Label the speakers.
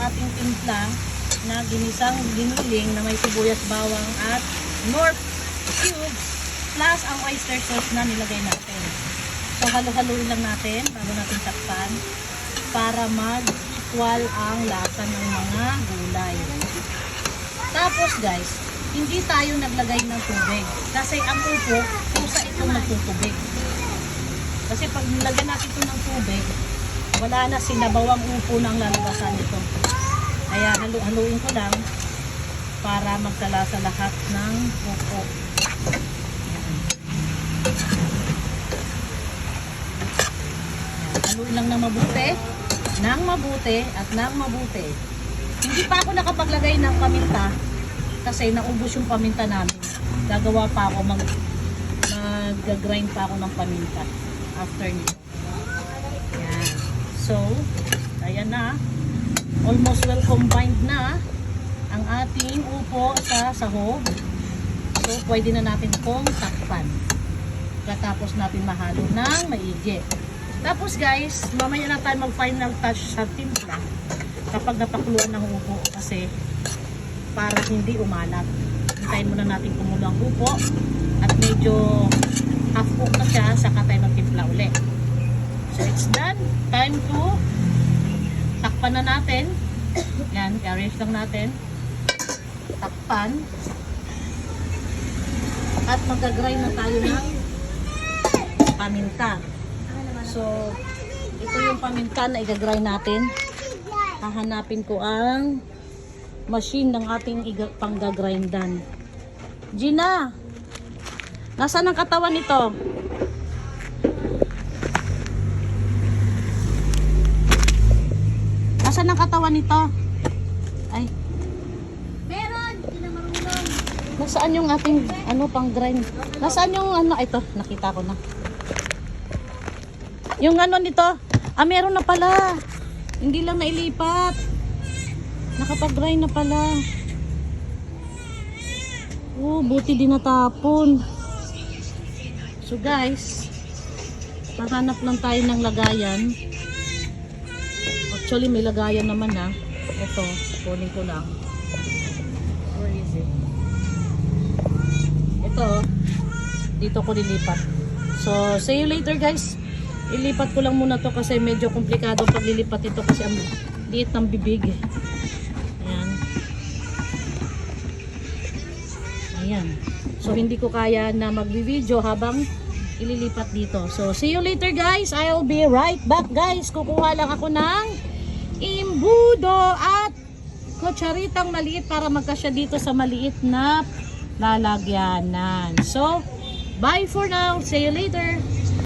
Speaker 1: ating timpla na ginisang ginuling na may sibuyas, bawang at nor cubes plus ang oyster sauce na nilagay natin. So halo-haluin lang natin bago natin takpan para mag-equal ang lasa ng mga gulay. Tapos guys, hindi tayo naglagay ng tubig kasi ang upo, kusa itong nagtutubig. Kasi pag nilagyan natin ito ng tubig, wala na, sinabawang upo na ang lalabasan nito. Kaya haluin ko lang para magsalasa lahat ng upo. Haluin lang ng mabuti, at ng mabuti. Hindi pa ako nakapaglagay ng paminta kasi naubos yung paminta namin. Gagawa pa ako, mag-grind pa ako ng paminta after nito. Yan. So, ayan na. Almost well combined na ang ating upo sa sahog. So, pwede na natin itong takpan. Katapos natin mahalo ng maigi. Tapos guys, mamaya na tayo mag-final touch sa timpla kapag napakuluan ng upo kasi para hindi umalat. Hintayin muna natin kumulo ang upo at medyo half cook na siya, saka tayo magtimpla uli. So it's done. Time to takpan na natin. Yan, i-arrange lang natin. Takpan. At mag-grind na tayo ng paminta. So, ito yung paminta na i-grind natin. Hahanapin ko ang machine ng ating pang-grindan. Gina, nasaan ang katawan nito? Nasaan ang katawan nito? Ay.
Speaker 2: Meron! Hindi na marunong.
Speaker 1: Nasaan yung ating pang-grind? Nasaan yung ito, nakita ko na. Yung nito, meron na pala. Hindi lang nailipat. Nakapag-grind na pala. Oh, buti din natapon. So guys, maghanap lang tayo ng lagayan. Actually, may lagayan naman na. Ito, kunin ko lang. Where is it? Ito, dito ko nilipat. So, see you later guys. Ilipat ko lang muna to kasi medyo komplikado paglilipat ito kasi ang liit ng bibig. Ayan. Ayan. So hindi ko kaya na magbi-video habang ililipat dito. So see you later guys. I'll be right back guys. Kukuha lang ako ng imbudo at kutsaritang maliit para magkasya dito sa maliit na lalagyanan. So bye for now. See you later.